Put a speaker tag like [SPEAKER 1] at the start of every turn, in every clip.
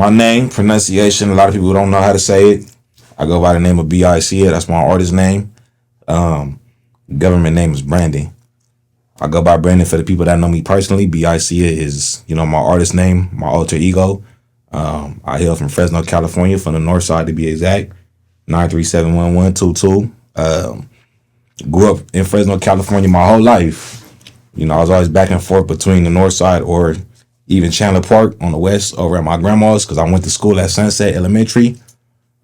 [SPEAKER 1] My name, pronunciation, a lot of people don't know how to say it. I go by the name of Biseeya. That's my artist name. Government name is Brandon. I go by Brandon for the people that know me personally. Biseeya is, my artist name, my alter ego. I hail from Fresno, California, from the north side to be exact. 9371122. Grew up in Fresno, California my whole life. I was always back and forth between the north side or even Chandler Park on the west over at my grandma's because I went to school at Sunset Elementary.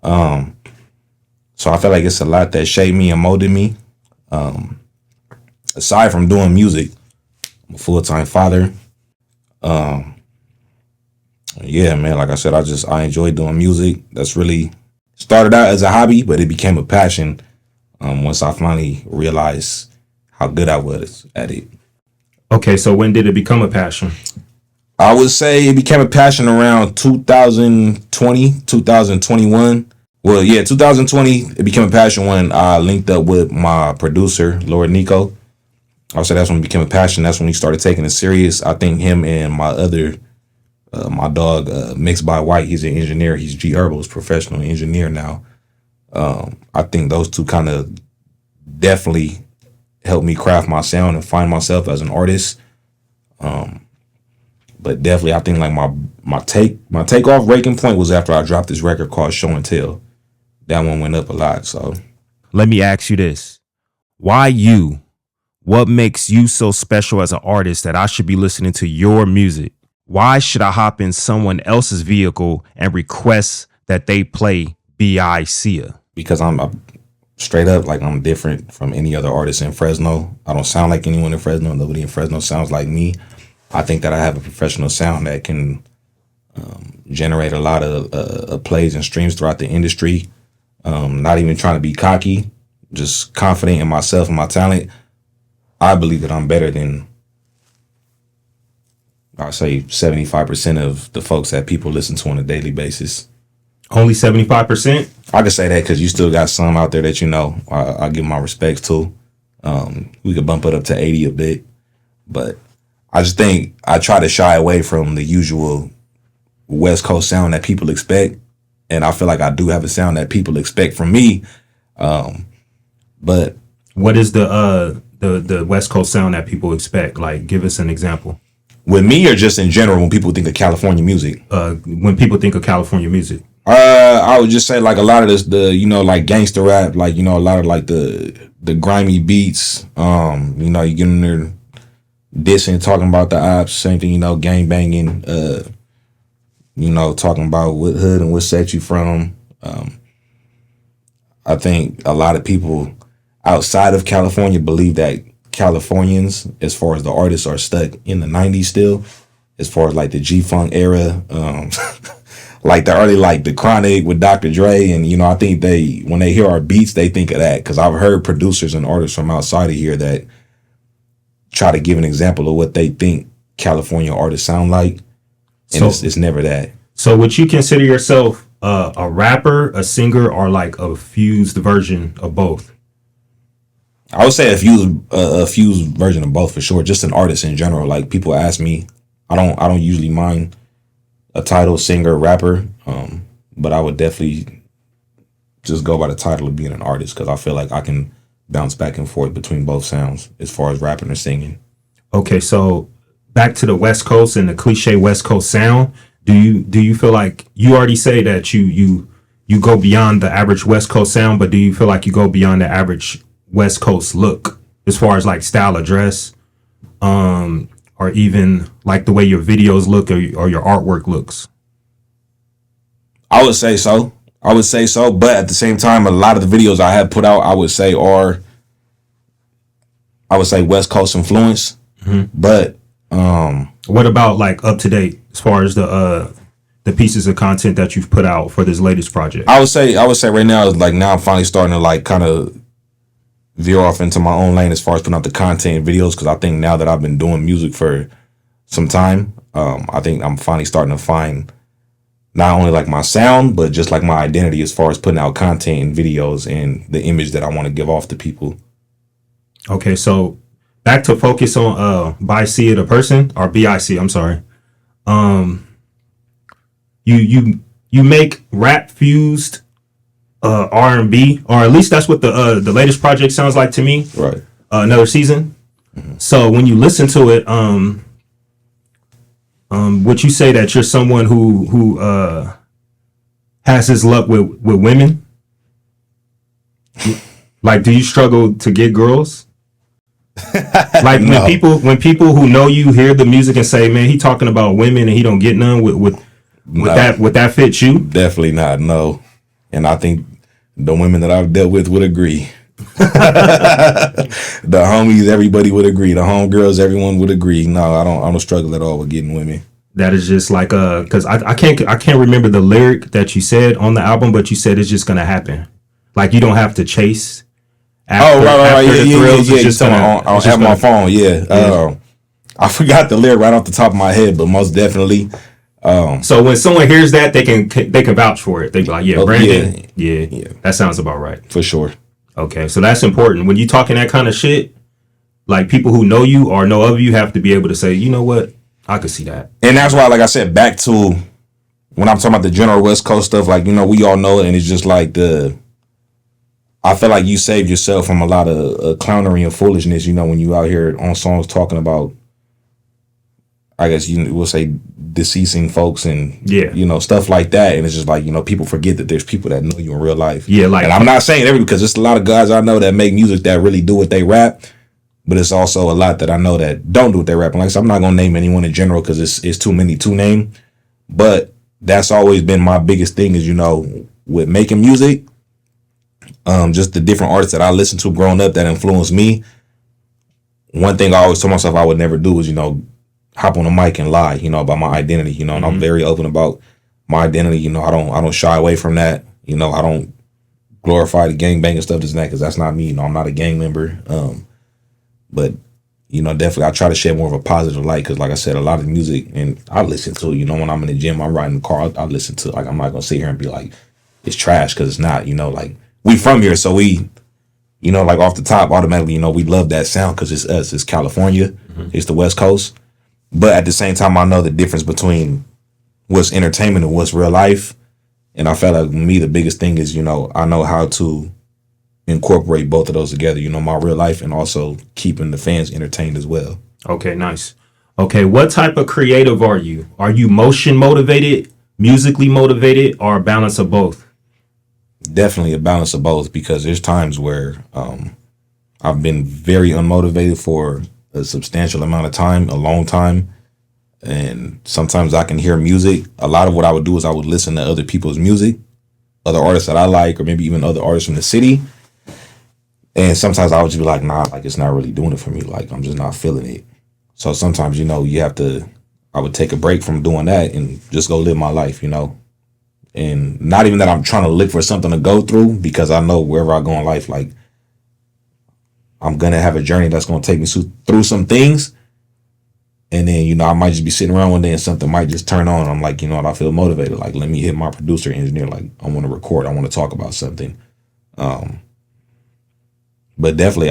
[SPEAKER 1] So I feel like it's a lot that shaped me and molded me. Aside from doing music, I'm a full-time father. Yeah, man, like I said, I enjoy doing music. That's really started out as a hobby, but it became a passion once I finally realized how good I was at it.
[SPEAKER 2] Okay, so when did it become a passion?
[SPEAKER 1] I would say it became a passion around 2020, 2021. Well, yeah, 2020, it became a passion when I linked up with my producer, Lord Nico. I would say that's when it became a passion. That's when he started taking it serious. I think him and my dog, Mixed by White, he's an engineer. He's G Herbal's professional engineer now. I think those two kind of definitely helped me craft my sound and find myself as an artist. But definitely, I think like my takeoff breaking point was after I dropped this record called Show and Tell. That one went up a lot. So
[SPEAKER 2] let me ask you this: why you? What makes you so special as an artist that I should be listening to your music? Why should I hop in someone else's vehicle and request that they play Biseeya?
[SPEAKER 1] Because I'm straight up, like, I'm different from any other artist in Fresno. I don't sound like anyone in Fresno. Nobody in Fresno sounds like me. I think that I have a professional sound that can generate a lot of plays and streams throughout the industry. Not even trying to be cocky, just confident in myself and my talent. I believe that I'm better than, I'd say, 75% of the folks that people listen to on a daily basis.
[SPEAKER 2] Only 75%?
[SPEAKER 1] I can say that because you still got some out there that I give my respects to. We could bump it up to 80 a bit. But I just think I try to shy away from the usual West Coast sound that people expect. And I feel like I do have a sound that people expect from me. But
[SPEAKER 2] what is the West Coast sound that people expect? Like, give us an example.
[SPEAKER 1] With me or just in general when people think of California music?
[SPEAKER 2] When people think of California music.
[SPEAKER 1] I would just say like a lot of this, like gangster rap, like, a lot of like the grimy beats. You get in there dissing, talking about the ops, same thing, gang banging, talking about what hood and what set you from. I think a lot of people outside of California believe that Californians, as far as the artists, are stuck in the 90s still, as far as like the G-Funk era, like the early, like the Chronic with Dr. Dre. And, I think when they hear our beats, they think of that. Because I've heard producers and artists from outside of here that try to give an example of what they think California artists sound like. And so, it's never that.
[SPEAKER 2] So would you consider yourself a rapper, a singer, or like a fused version of both?
[SPEAKER 1] I would say a fused version of both for sure. Just an artist in general. Like people ask me, I don't usually mind a title, singer, rapper, but I would definitely just go by the title of being an artist because I feel like I can bounce back and forth between both sounds as far as rapping or singing.
[SPEAKER 2] Okay, so back to the West Coast and the cliche West Coast sound. Do you feel like you already say that you go beyond the average West Coast sound, but do you feel like you go beyond the average West Coast look as far as like style of dress, or even like the way your videos look or your artwork looks?
[SPEAKER 1] I would say so. But at the same time, a lot of the videos I have put out, I would say West Coast influence. Mm-hmm. But
[SPEAKER 2] what about like up to date as far as the pieces of content that you've put out for this latest project?
[SPEAKER 1] I would say right now, like now I'm finally starting to like kind of veer off into my own lane as far as putting out the content and videos, because I think now that I've been doing music for some time, I think I'm finally starting to find not only like my sound, but just like my identity as far as putting out content and videos and the image that I want to give off to people.
[SPEAKER 2] Okay, so back to focus on Biseeya the person, or BIC, I'm sorry. you make rap fused R&B, or at least that's what the latest project sounds like to me.
[SPEAKER 1] Right.
[SPEAKER 2] Another season. So when you listen to it, would you say that you're someone who has his luck with women? Like, do you struggle to get girls? Like
[SPEAKER 1] No.
[SPEAKER 2] when people who know you hear the music and say, "Man, he talking about women and he don't get none," with
[SPEAKER 1] No.
[SPEAKER 2] that fit you?
[SPEAKER 1] Definitely not. No. And I think the women that I've dealt with would agree. The homies, everybody would agree. The homegirls, everyone would agree. No, I don't struggle at all with getting women.
[SPEAKER 2] That is just like because I can't remember the lyric that you said on the album, but you said it's just gonna happen. Like you don't have to chase. After,
[SPEAKER 1] right.
[SPEAKER 2] after the thrills,
[SPEAKER 1] Yeah.
[SPEAKER 2] it's just
[SPEAKER 1] I have my phone. Yeah. I forgot the lyric right off the top of my head, but most definitely.
[SPEAKER 2] So when someone hears that, they can vouch for it. They be like, "Yeah, Brandon,
[SPEAKER 1] yeah,
[SPEAKER 2] that sounds about right."
[SPEAKER 1] for sure.
[SPEAKER 2] Okay, so that's important when you talking that kind of shit. Like people who know you or know of you have to be able to say, "You know what? I could see that."
[SPEAKER 1] And that's why, like I said, back to when I'm talking about the general West Coast stuff, like, we all know it, and it's just like I feel like you saved yourself from a lot of clownery and foolishness, when you out here on songs talking about, I guess we'll say, deceasing folks and, stuff like that. And it's just like, people forget that there's people that know you in real life.
[SPEAKER 2] Yeah, like,
[SPEAKER 1] and I'm not saying every, because there's a lot of guys I know that make music that really do what they rap. But it's also a lot that I know that don't do what they rap. And like I said, I'm not going to name anyone in general because it's too many to name. But that's always been my biggest thing is, with making music, just the different artists that I listened to growing up that influenced me. One thing I always told myself I would never do is, hop on a mic and lie, about my identity, and I'm very open about my identity. I don't shy away from that. I don't glorify the gangbang and stuff, this and that, because that's not me. I'm not a gang member. But, definitely I try to shed more of a positive light because, like I said, a lot of music, and I listen to, when I'm in the gym, I'm riding the car, I listen to, like, I'm not going to sit here and be like, it's trash because it's not, like, we from here. So we, like off the top, automatically, we love that sound because it's us, it's California, it's the West Coast. But at the same time, I know the difference between what's entertainment and what's real life. And I felt like me, the biggest thing is, I know how to incorporate both of those together, my real life and also keeping the fans entertained as well.
[SPEAKER 2] Okay, nice. Okay, what type of creative are you? Are you motion motivated, musically motivated, or a balance of both?
[SPEAKER 1] Definitely a balance of both because there's times where I've been very unmotivated for a substantial amount of time, a long time. And sometimes I can hear music. A lot of what I would do is I would listen to other people's music, other artists that I like, or maybe even other artists from the city. And sometimes I would just be like, nah, like it's not really doing it for me. Like I'm just not feeling it. So sometimes, you have to, I would take a break from doing that and just go live my life, And not even that I'm trying to look for something to go through because I know wherever I go in life, like I'm going to have a journey that's going to take me through some things. And then, I might just be sitting around one day and something might just turn on. I'm like, I feel motivated. Like, let me hit my producer, engineer. Like, I want to record. I want to talk about something. But definitely,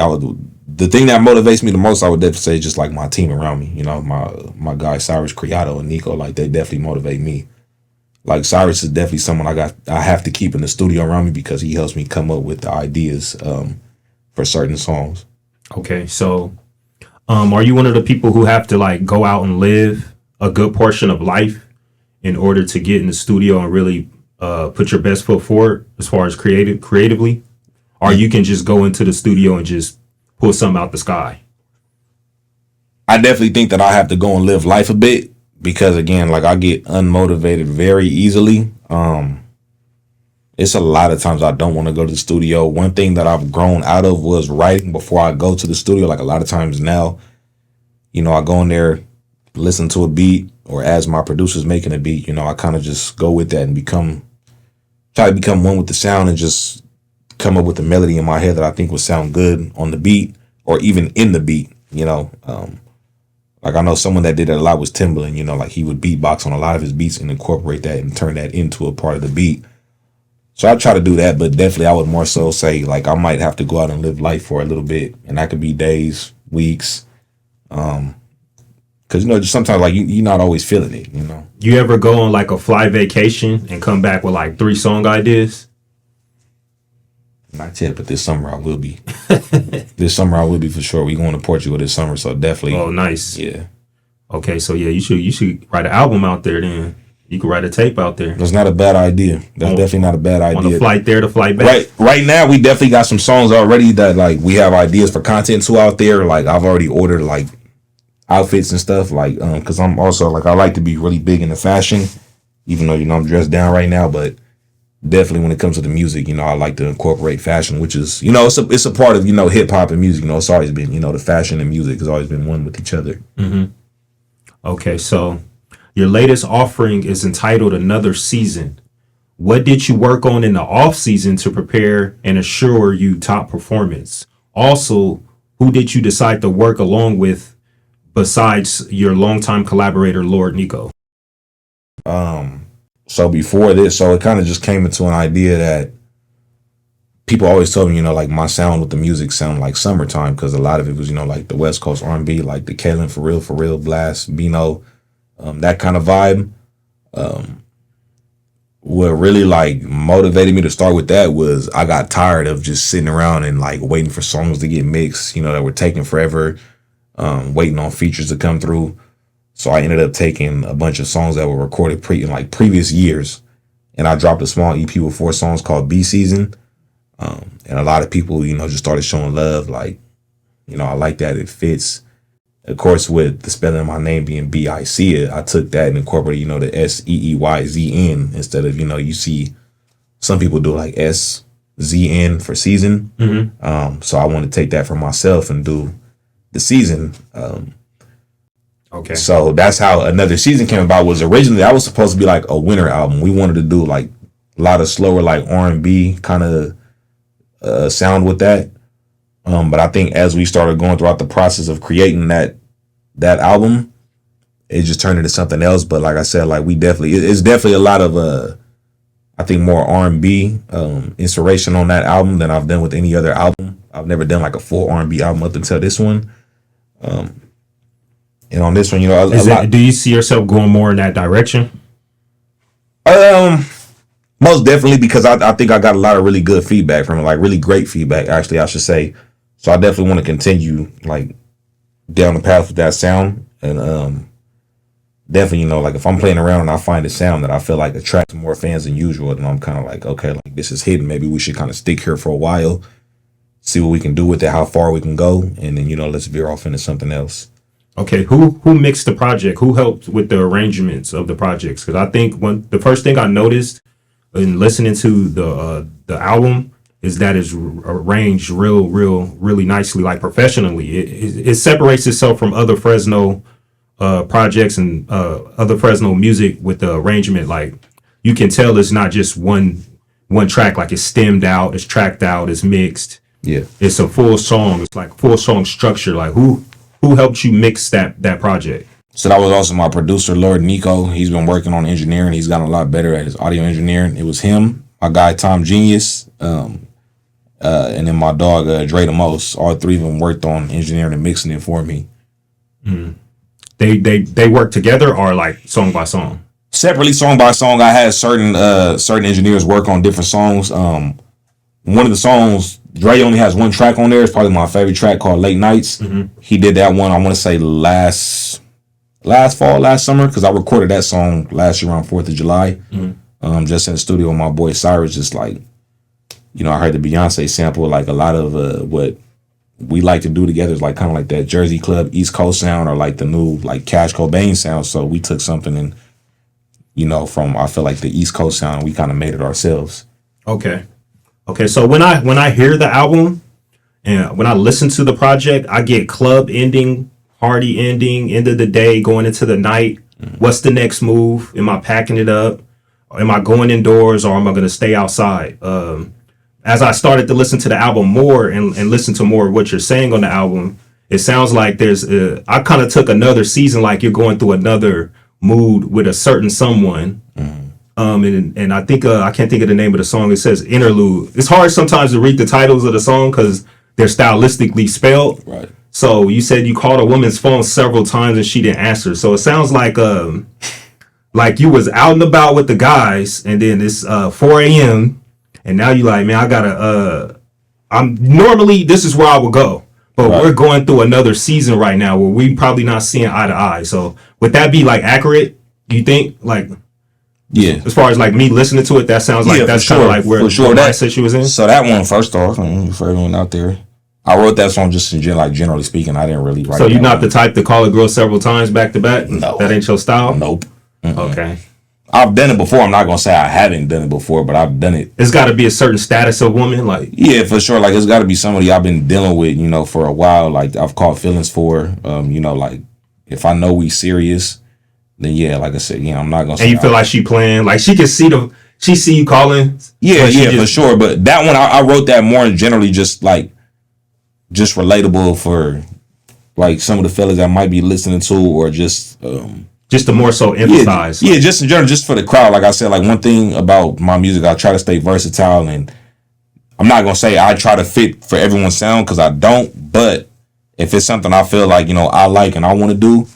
[SPEAKER 1] the thing that motivates me the most, I would definitely say, is just like my team around me. My guys, Cyrus, Criado, and Nico, like they definitely motivate me. Like Cyrus is definitely someone I have to keep in the studio around me because he helps me come up with the ideas for certain songs.
[SPEAKER 2] Okay, so are you one of the people who have to like go out and live a good portion of life in order to get in the studio and really put your best foot forward as far as creatively? Or you can just go into the studio and just pull something out the sky?
[SPEAKER 1] I definitely think that I have to go and live life a bit because, again, like I get unmotivated very easily. It's a lot of times I don't want to go to the studio. One thing that I've grown out of was writing before I go to the studio. Like a lot of times now, I go in there, listen to a beat, or as my producer's making a beat, I kind of just go with that and try to become one with the sound and just come up with a melody in my head that I think would sound good on the beat or even in the beat, Like I know someone that did that a lot was Timbaland, like he would beatbox on a lot of his beats and incorporate that and turn that into a part of the beat. So I try to do that, but definitely I would more so say like I might have to go out and live life for a little bit, and that could be days, weeks, Because just sometimes like you're not always feeling it.
[SPEAKER 2] You ever go on like a fly vacation and come back with like 3 song ideas?
[SPEAKER 1] Not yet, but this summer I will be. This summer I will be for sure. We going to Portugal this summer, so definitely.
[SPEAKER 2] Oh, nice.
[SPEAKER 1] Yeah.
[SPEAKER 2] Okay, so yeah, you should write an album out there then. You could write a tape out there.
[SPEAKER 1] That's not a bad idea. That's definitely not a bad idea.
[SPEAKER 2] On the flight there, the flight back.
[SPEAKER 1] Right now, we definitely got some songs already that like we have ideas for content to out there. Like I've already ordered like outfits and stuff. Like because I'm also like I like to be really big into fashion, even though I'm dressed down right now. But definitely when it comes to the music, I like to incorporate fashion, which is it's a part of hip hop and music. It's always been the fashion and music has always been one with each other.
[SPEAKER 2] Mm-hmm. Okay, so. Your latest offering is entitled Another Season. What did you work on in the off season to prepare and assure you top performance? Also, who did you decide to work along with besides your longtime collaborator, Lord Nico?
[SPEAKER 1] So before this, it kind of just came into an idea that people always told me, like my sound with the music sound like summertime because a lot of it was, like the West Coast R&B, like the Kalen For Real, Blast, Bino. That kind of vibe. What really like motivated me to start with that was I got tired of just sitting around and like waiting for songs to get mixed, that were taking forever, waiting on features to come through. So I ended up taking a bunch of songs that were recorded in like previous years, and I dropped a small EP with 4 songs called Biseeya. And a lot of people, just started showing love. Like, I like that it fits. Of course, with the spelling of my name being Biseeya, I took that and incorporated, the Seeyzn instead of, you see some people do like SZN for season. Mm-hmm. So I want to take that for myself and do the season.
[SPEAKER 2] Okay.
[SPEAKER 1] So that's how Another Season came about. Was originally that was supposed to be like a winter album. We wanted to do like a lot of slower like R&B kind of sound with that. But I think as we started going throughout the process of creating that album, it just turned into something else. But like I said, like it's definitely a lot of I think more R&B inspiration on that album than I've done with any other album. I've never done like a full R&B album up until this one. And on this one,
[SPEAKER 2] do you see yourself going more in that direction?
[SPEAKER 1] Most definitely, because I think I got a lot of really good feedback from it, like really great feedback, actually, I should say. So I definitely want to continue like down the path with that sound. And definitely, like if I'm playing around and I find a sound that I feel like attracts more fans than usual, then I'm kind of like, okay, like this is hidden. Maybe we should kind of stick here for a while, see what we can do with it, how far we can go, and then, let's veer off into something else.
[SPEAKER 2] Okay, who mixed the project? Who helped with the arrangements of the projects? Because I think the first thing I noticed in listening to the album is that it's arranged really nicely, like professionally. It separates itself from other Fresno projects and other Fresno music with the arrangement. Like you can tell it's not just one track. Like it's stemmed out, it's tracked out, it's mixed.
[SPEAKER 1] Yeah,
[SPEAKER 2] it's a full song. It's like full song structure. Like who helped you mix that project?
[SPEAKER 1] So that was also my producer, Lord Nico. He's been working on engineering. He's gotten a lot better at his audio engineering. It was him, my guy Tom Genius, and then my dog Dre the Most. All 3 of them worked on engineering and mixing it for me.
[SPEAKER 2] Mm. They work together or like song by song?
[SPEAKER 1] Separately, song by song. I had certain engineers work on different songs. One of the songs, Dre only has 1 track on there. It's probably my favorite track called Late Nights. Mm-hmm. He did that one, I want to say last summer, because I recorded that song last year around 4th of July. Mm-hmm. Just in the studio with my boy Cyrus, just like, I heard the Beyonce sample, like a lot of what we like to do together is like kind of like that Jersey Club East Coast sound or like the new like Cash Cobain sound. So we took something and, from I feel like the East Coast sound, we kind of made it ourselves.
[SPEAKER 2] Okay. So when I hear the album and when I listen to the project, I get club ending, party ending, end of the day, going into the night. Mm-hmm. What's the next move? Am I packing it up? Am I going indoors or am I going to stay outside? As I started to listen to the album more and listen to more of what you're saying on the album, it sounds like I kind of took another season, like you're going through another mood with a certain someone. Mm-hmm. And I think I can't think of the name of the song. It says interlude. It's hard sometimes to read the titles of the song because they're stylistically spelled.
[SPEAKER 1] Right.
[SPEAKER 2] So you said you called a woman's phone several times and she didn't answer. So it sounds like you was out and about with the guys, and then it's 4 a.m. and now you like, man, I gotta I'm normally this is where I would go. But we're going through another season right now where we probably not seeing eye to eye. So would that be like accurate? Do you think? Like,
[SPEAKER 1] yeah.
[SPEAKER 2] As far as like me listening to it, that sounds like that's kind of like where the mindset she was in.
[SPEAKER 1] So that one, first off, for everyone out there, I wrote that song just in like generally speaking. I didn't really write.
[SPEAKER 2] So you're not the type to call a girl several times back to back?
[SPEAKER 1] No,
[SPEAKER 2] that ain't your style.
[SPEAKER 1] Nope.
[SPEAKER 2] Okay.
[SPEAKER 1] I've done it before. I'm not gonna say I haven't done it before, but I've done it.
[SPEAKER 2] It's got to be a certain status of woman, like
[SPEAKER 1] yeah, for sure. Like it's got to be somebody I've been dealing with, for a while. Like I've caught feelings for. Like if I know we serious, then yeah, like I said, I'm not gonna.
[SPEAKER 2] And you feel like she playing, like she can see she see you calling.
[SPEAKER 1] Yeah, for sure. But that one, I wrote that more in generally just relatable for like some of the fellas that might be listening to, or just
[SPEAKER 2] to more so emphasize.
[SPEAKER 1] Yeah, just in general, just for the crowd. Like I said, like one thing about my music, I try to stay versatile, and I'm not gonna say I try to fit for everyone's sound because I don't. But if it's something I feel like I like and I want to do,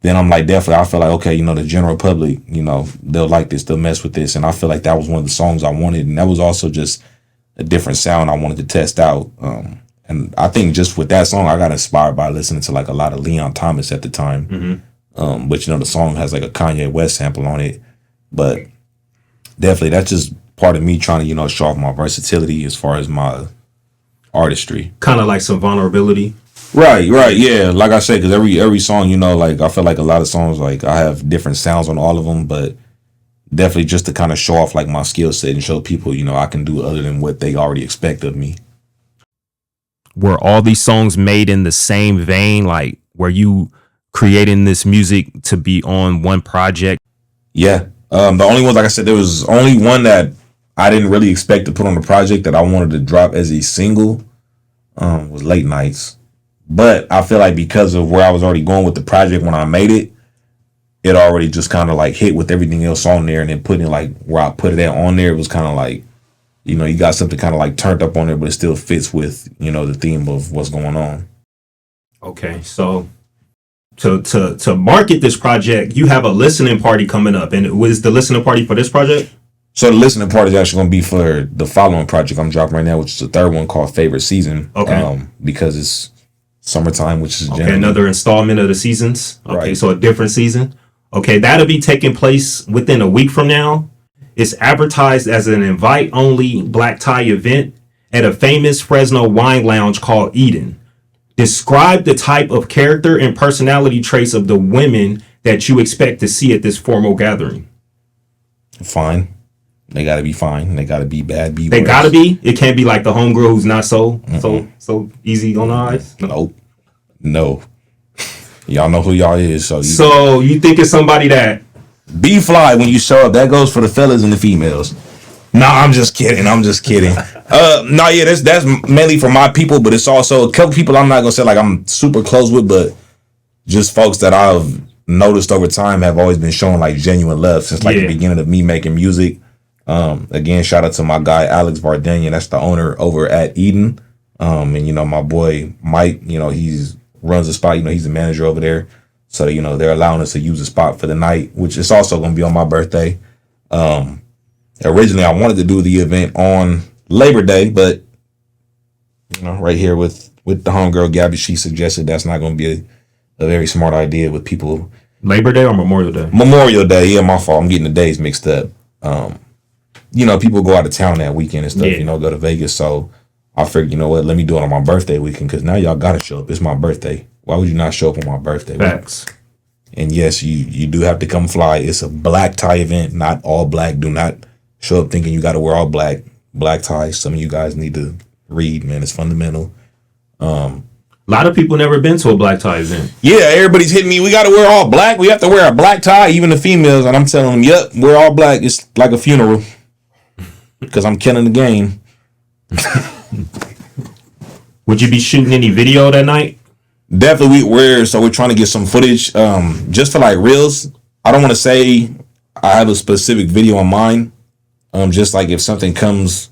[SPEAKER 1] then I'm like definitely I feel like okay, the general public, they'll like this, they'll mess with this, and I feel like that was one of the songs I wanted, and that was also just a different sound I wanted to test out. And I think just with that song, I got inspired by listening to like a lot of Leon Thomas at the time.
[SPEAKER 2] Mm-hmm.
[SPEAKER 1] But the song has like a Kanye West sample on it. But definitely that's just part of me trying to, show off my versatility as far as my artistry.
[SPEAKER 2] Kind of like some vulnerability.
[SPEAKER 1] Right, yeah. Like I said, because every song, like I feel like a lot of songs, like I have different sounds on all of them, but definitely just to kind of show off like my skill set and show people, I can do other than what they already expect of me.
[SPEAKER 2] Were all these songs made in the same vein? Like, were you creating this music to be on one project?
[SPEAKER 1] Yeah. The only ones, like I said, there was only one that I didn't really expect to put on the project that I wanted to drop as a single was Late Nights. But I feel like because of where I was already going with the project when I made it, it already just kind of like hit with everything else on there, and then putting like where I put it at on there, it was kind of like, you got something kind of like turned up on there, but it still fits with, the theme of what's going on.
[SPEAKER 2] Okay, so to market this project, you have a listening party coming up, and was the listening party for this project?
[SPEAKER 1] So the listening party is actually going to be for the following project I'm dropping right now, which is the third one called Favorite Season.
[SPEAKER 2] Okay.
[SPEAKER 1] Because it's summertime, which is
[SPEAKER 2] another installment of the seasons. Okay,
[SPEAKER 1] right.
[SPEAKER 2] So a different season. Okay, that'll be taking place within a week from now. It's advertised as an invite-only black tie event at a famous Fresno wine lounge called Eden. Describe the type of character and personality traits of the women that you expect to see at this formal gathering.
[SPEAKER 1] Fine. They gotta be fine. They gotta be bad.
[SPEAKER 2] They gotta be. It can't be like the homegirl who's not so easy on the eyes.
[SPEAKER 1] Nope. No. Y'all know who y'all is.
[SPEAKER 2] So you think it's somebody that
[SPEAKER 1] be fly when you show up. That goes for the fellas and the females. Nah, I'm just kidding. No, yeah, that's mainly for my people, but it's also a couple people I'm not gonna say like I'm super close with, but just folks that I've noticed over time have always been showing like genuine love since like the beginning of me making music. Again, shout out to my guy Alex Vardanian, that's the owner over at Eden. And my boy Mike, he's runs the spot, he's the manager over there. So, they're allowing us to use the spot for the night, which is also going to be on my birthday. Originally, I wanted to do the event on Labor Day, but, right here with the homegirl, Gabby, she suggested that's not going to be a very smart idea with people.
[SPEAKER 2] Labor Day or Memorial Day?
[SPEAKER 1] Memorial Day, yeah, my fault. I'm getting the days mixed up. People go out of town that weekend and stuff, go to Vegas. So I figured, let me do it on my birthday weekend because now y'all got to show up. It's my birthday. Why would you not show up on my birthday?
[SPEAKER 2] Facts.
[SPEAKER 1] And yes, you do have to come fly. It's a black tie event, not all black. Do not show up thinking you got to wear all black ties. Some of you guys need to read, man. It's fundamental.
[SPEAKER 2] A lot of people never been to a black tie event.
[SPEAKER 1] Yeah, everybody's hitting me. We got to wear all black. We have to wear a black tie, even the females. And I'm telling them, yep, we're all black. It's like a funeral because I'm killing the game.
[SPEAKER 2] Would you be shooting any video that night?
[SPEAKER 1] Definitely we're trying to get some footage just for like reels. I don't want to say I have a specific video in mind. Just like if something comes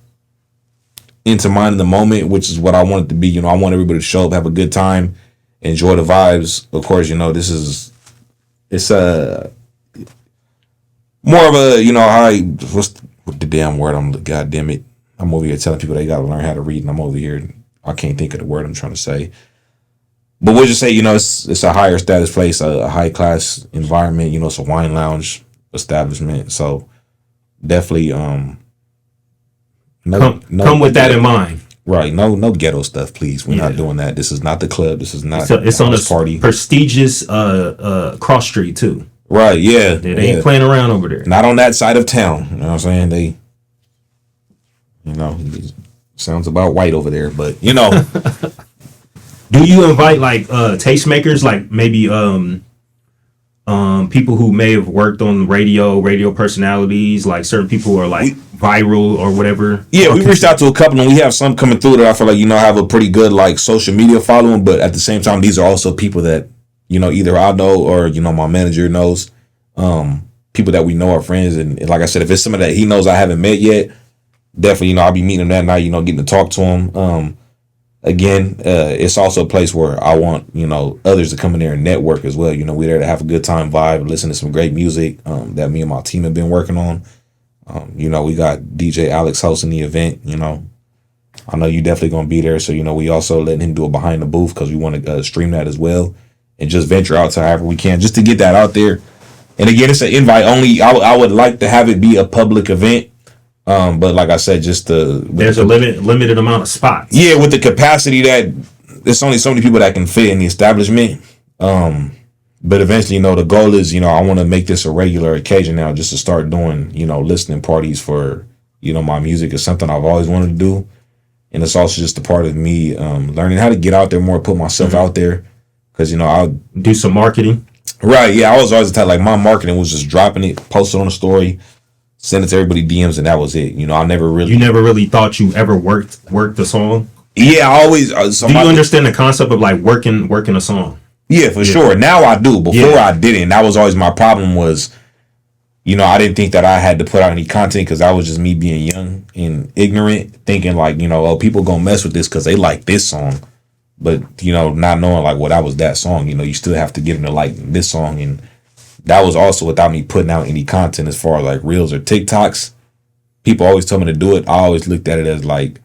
[SPEAKER 1] into mine in the moment, which is what I want it to be. You know, I want everybody to show up, have a good time, enjoy the vibes. Of course, you know, it's a more of a, you know, what's the damn word? God damn it. I'm over here telling people they got to learn how to read, and I'm over here, I can't think of the word I'm trying to say. But we'll just say, you know, it's a higher status place, a high class environment. You know, it's a wine lounge establishment. So definitely,
[SPEAKER 2] come with that in mind.
[SPEAKER 1] Right. No ghetto stuff, please. We're not doing that. This is not the club. This is not.
[SPEAKER 2] It's on a party. Prestigious cross street too.
[SPEAKER 1] Right. Yeah.
[SPEAKER 2] They ain't playing around over there.
[SPEAKER 1] Not on that side of town. You know what I'm saying? They, you know, sounds about white over there, but you know.
[SPEAKER 2] Do you invite like tastemakers, like maybe people who may have worked on radio personalities, like certain people who are like viral or whatever? Yeah,
[SPEAKER 1] we reached out to a couple, and we have some coming through that I feel like, you know, have a pretty good like social media following, but at the same time, these are also people that, you know, either I know or, you know, my manager knows, people that we know are friends, and like I said, if it's somebody that he knows I haven't met yet, definitely, you know, I'll be meeting him that night, you know, getting to talk to him. Again, it's also a place where I want, you know, others to come in there and network as well. You know, we're there to have a good time vibe, listen to some great music that me and my team have been working on. You know, we got DJ Alex hosting the event. You know, I know you definitely going to be there. So, you know, we also letting him do it behind the booth because we want to stream that as well and just venture out to however we can just to get that out there. And again, it's an invite only. I would like to have it be a public event. But like I said, just
[SPEAKER 2] there's a limited amount of spots.
[SPEAKER 1] Yeah, with the capacity that there's only so many people that can fit in the establishment. But eventually, you know, the goal is, you know, I want to make this a regular occasion now, just to start doing, you know, listening parties for, you know, my music is something I've always wanted to do, and it's also just a part of me learning how to get out there more, put myself out there, because, you know, I'll
[SPEAKER 2] do some marketing.
[SPEAKER 1] Right? Yeah, I was always the type, like, my marketing was just dropping it, post it on a story, send it to everybody DMs, and that was it. You know, You never really
[SPEAKER 2] thought you ever worked the song?
[SPEAKER 1] Yeah, I always.
[SPEAKER 2] Do you understand the concept of like working a song?
[SPEAKER 1] Yeah, for sure. Now I do. Before I didn't. That was always my problem was, you know, I didn't think that I had to put out any content because that was just me being young and ignorant, thinking like, you know, oh, people gonna mess with this because they like this song. But, you know, not knowing like, well, that was that song. You know, you still have to get them to like this song, and that was also without me putting out any content as far as like reels or TikToks. People always told me to do it. I always looked at it as like,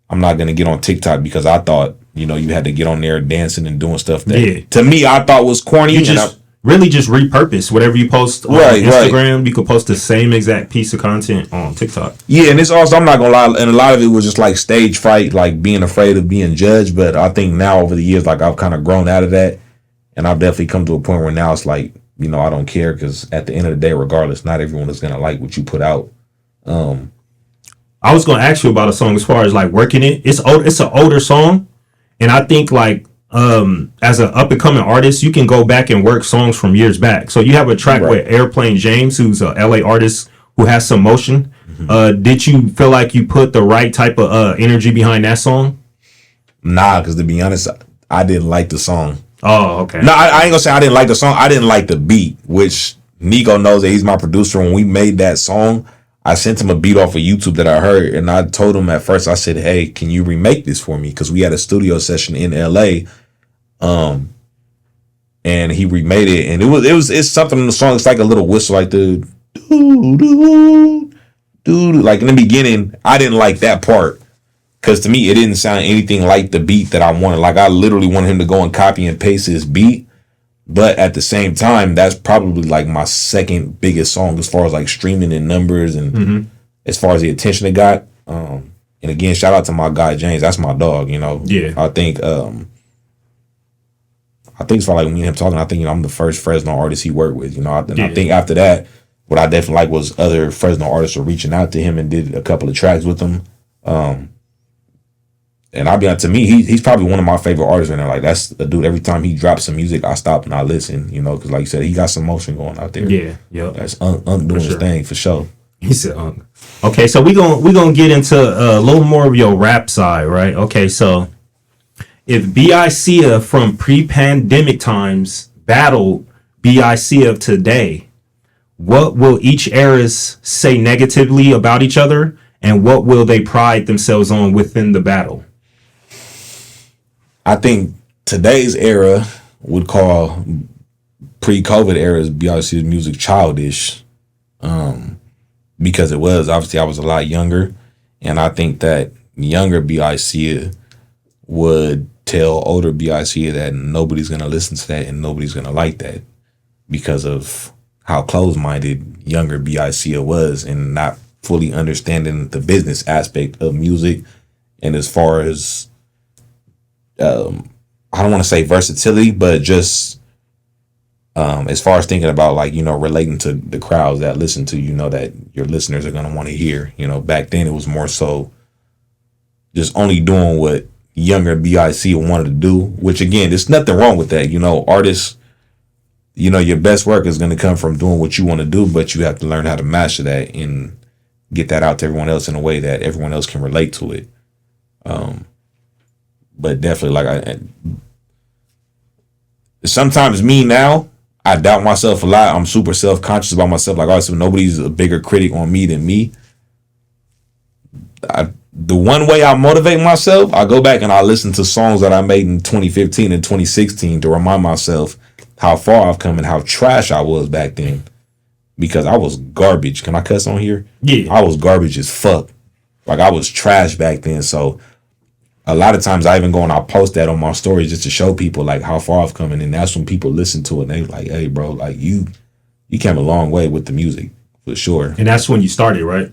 [SPEAKER 1] I'm not going to get on TikTok because I thought, you know, you had to get on there dancing and doing stuff that to me, I thought was corny.
[SPEAKER 2] You just really just repurpose whatever you post on Instagram. Right. You could post the same exact piece of content on TikTok.
[SPEAKER 1] Yeah, and it's also, I'm not going to lie, and a lot of it was just like stage fright, like being afraid of being judged. But I think now over the years, like I've kind of grown out of that. And I've definitely come to a point where now it's like, you know, I don't care because at the end of the day, regardless, not everyone is going to like what you put out.
[SPEAKER 2] I was going to ask you about a song as far as like working it. It's an older song. And I think like as an up and coming artist, you can go back and work songs from years back. So you have a track with Airplane James, who's a LA artist who has some motion. Mm-hmm. Did you feel like you put the right type of energy behind that song?
[SPEAKER 1] Nah, because to be honest, I didn't like the song.
[SPEAKER 2] Oh, okay.
[SPEAKER 1] No, I ain't gonna say I didn't like the song. I didn't like the beat, which Nico knows that he's my producer. When we made that song, I sent him a beat off of YouTube that I heard, and I told him at first, I said, hey, can you remake this for me? Because we had a studio session in LA, and he remade it, and it's something in the song. It's like a little whistle, like the doo doo doo. Like in the beginning, I didn't like that part. Because to me, it didn't sound anything like the beat that I wanted. Like, I literally wanted him to go and copy and paste his beat. But at the same time, that's probably, like, my second biggest song as far as, like, streaming and numbers and as far as the attention it got. And, again, shout out to my guy, James. That's my dog, you know.
[SPEAKER 2] Yeah.
[SPEAKER 1] I think it's for, like, me and him talking, I think, you know, I'm the first Fresno artist he worked with, you know. I think after that, what I definitely like was other Fresno artists were reaching out to him and did a couple of tracks with him. And I'll be honest, to me, he's probably one of my favorite artists right now. Like, that's a dude, every time he drops some music, I stop and I listen, you know, because like you said, he got some motion going out there.
[SPEAKER 2] Yeah, yeah.
[SPEAKER 1] That's doing his thing, for sure.
[SPEAKER 2] He said Unk. Okay, so we're gonna get into a little more of your rap side, right? Okay, so if Biseeya from pre-pandemic times battled Biseeya of today, what will each eras say negatively about each other? and what will they pride themselves on within the battle?
[SPEAKER 1] I think today's era would call pre-COVID era's Biseeya's music childish, because it was obviously I was a lot younger, and I think that younger Biseeya would tell older Biseeya that nobody's gonna listen to that and nobody's gonna like that because of how closed-minded younger Biseeya was and not fully understanding the business aspect of music. And as far as I don't want to say versatility, but just as far as thinking about like, relating to the crowds that listen to, that your listeners are going to want to hear. Back then it was more so just only doing what younger Biseeya wanted to do, which again, there's nothing wrong with that. Artists, your best work is going to come from doing what you want to do, but you have to learn how to master that and get that out to everyone else in a way that everyone else can relate to it. But definitely, like sometimes me now, I doubt myself a lot. I'm super self-conscious about myself. Like, so nobody's a bigger critic on me than me. The one way I motivate myself, I go back and I listen to songs that I made in 2015 and 2016 to remind myself how far I've come and how trash I was back then. Because I was garbage. Can I cuss on here?
[SPEAKER 2] Yeah.
[SPEAKER 1] I was garbage as fuck. Like, I was trash back then. So a lot of times I even go and I'll post that on my stories just to show people like how far I've come. And that's when people listen to it and they like, hey bro, like you came a long way with the music for sure.
[SPEAKER 2] And that's when you started, right?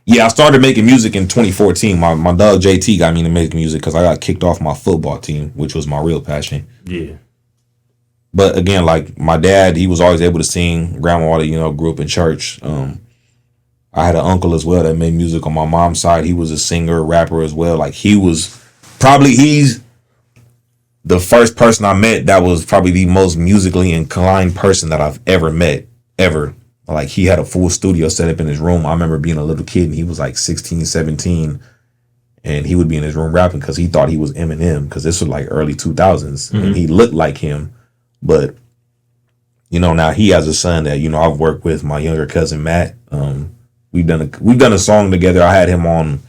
[SPEAKER 1] Yeah, I started making music in 2014. My dog JT got me to make music because I got kicked off my football team, which was my real passion.
[SPEAKER 2] Yeah.
[SPEAKER 1] But again, like my dad, he was always able to sing. Grandma, grew up in church. I had an uncle as well that made music on my mom's side. He was a singer, rapper as well. Like he's the first person I met that was probably the most musically inclined person that I've ever met, ever. Like he had a full studio set up in his room. I remember being a little kid and he was like 16, 17. And he would be in his room rapping because he thought he was Eminem because this was like early 2000s. Mm-hmm. And he looked like him. But, now he has a son that, I've worked with, my younger cousin, Matt. We've done a song together. I had him on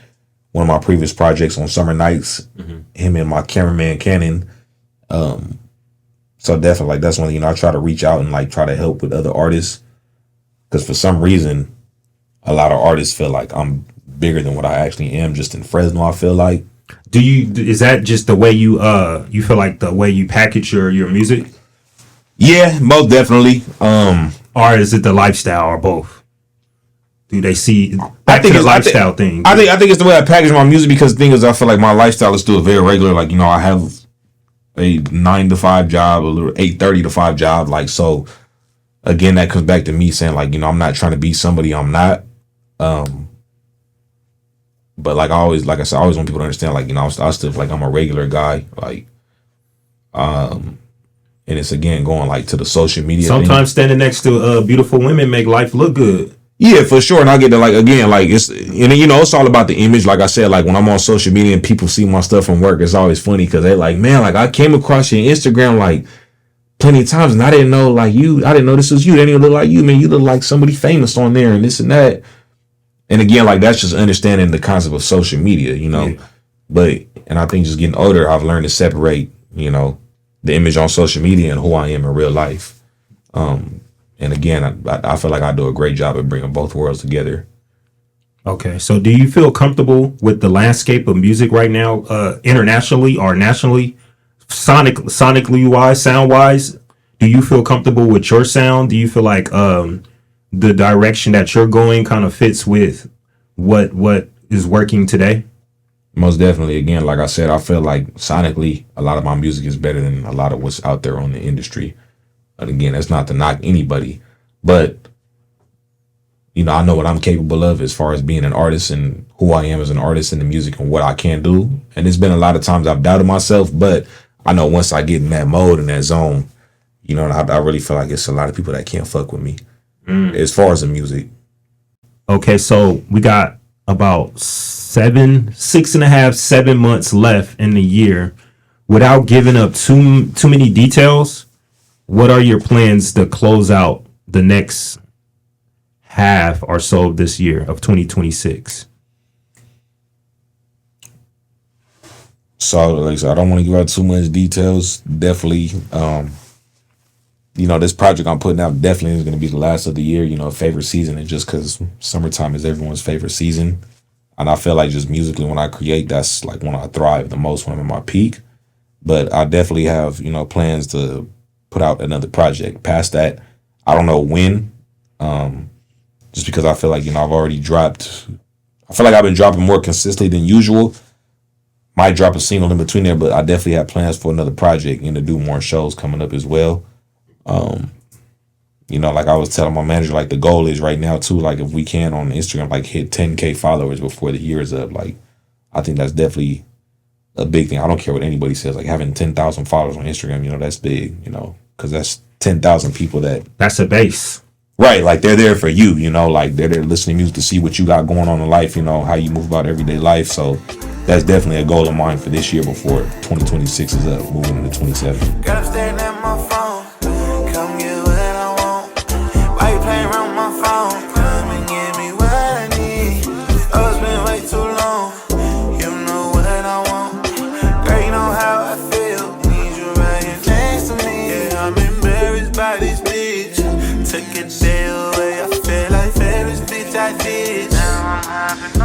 [SPEAKER 1] one of my previous projects on Summer Nights. Mm-hmm. Him and my cameraman Cannon. So definitely like that's when I try to reach out and like try to help with other artists because for some reason a lot of artists feel like I'm bigger than what I actually am. Just in Fresno, I feel like.
[SPEAKER 2] Is that just the way you feel like the way you package your music?
[SPEAKER 1] Yeah, most definitely.
[SPEAKER 2] Or is it the lifestyle or both? Do they see back to the lifestyle thing?
[SPEAKER 1] I think it's the way I package my music because the thing is I feel like my lifestyle is still very regular. Like, I have a 9 to 5 job, a little 8:30 to 5 job. Like, so again, that comes back to me saying like, I'm not trying to be somebody I'm not. But like I always want people to understand like, I still feel like I'm a regular guy. Like, and it's again going like to the social media.
[SPEAKER 2] Sometimes standing next to beautiful women make life look good.
[SPEAKER 1] Yeah, for sure. And I get to like again, like it's it's all about the image. Like I said, like when I'm on social media and people see my stuff from work, it's always funny because they're like, man, like I came across your Instagram like plenty of times and I didn't know like you. I didn't know this was you. They didn't even look like you, man. You look like somebody famous on there and this and that. And again, like that's just understanding the concept of social media, Yeah. But and I think just getting older, I've learned to separate, the image on social media and who I am in real life. And again, I feel like I do a great job at bringing both worlds together.
[SPEAKER 2] Okay, so do you feel comfortable with the landscape of music right now, internationally or nationally, sonically wise, sound wise? Do you feel comfortable with your sound? Do you feel like the direction that you're going kind of fits with what is working today?
[SPEAKER 1] Most definitely. Again, like I said, I feel like sonically, a lot of my music is better than a lot of what's out there on the industry. And again, that's not to knock anybody, but I know what I'm capable of as far as being an artist and who I am as an artist in the music and what I can do. And it's been a lot of times I've doubted myself, but I know once I get in that mode and that zone, I really feel like it's a lot of people that can't fuck with me as far as the music.
[SPEAKER 2] Okay, so we got about 6.5, 7 months left in the year. Without giving up too many details, what are your plans to close out the next half or so of this year of 2026?
[SPEAKER 1] So like I said, I don't want to give out too much details. Definitely, this project I'm putting out definitely is going to be the last of the year. Favorite season, and just because summertime is everyone's favorite season, and I feel like just musically when I create, that's like when I thrive the most, when I'm in my peak. But I definitely have plans to put out another project. Past that, I don't know when. Just because I feel like I've already dropped. I feel like I've been dropping more consistently than usual. Might drop a single in between there, but I definitely have plans for another project and to do more shows coming up as well. Like I was telling my manager, like the goal is right now too, like if we can on Instagram, like hit 10K followers before the year is up. Like I think that's definitely a big thing. I don't care what anybody says. Like having 10,000 followers on Instagram, that's big. Because that's 10,000 people
[SPEAKER 2] that's a base.
[SPEAKER 1] Right, like they're there for you. Like they're there listening to music to see what you got going on in life. How you move about everyday life. So that's definitely a goal of mine for this year before 2026 is up, moving into 27.
[SPEAKER 3] Girl, I'm staring at my phone. Come get what I want. Why you playing around my phone? Come and give me what I need. Oh, it's been way too long. You know what I want. Girl, you know how I feel. Need you right here next to me. Yeah, I'm embarrassed by this bitch. Took a day away. I feel like favorite bitch I did. Now I'm having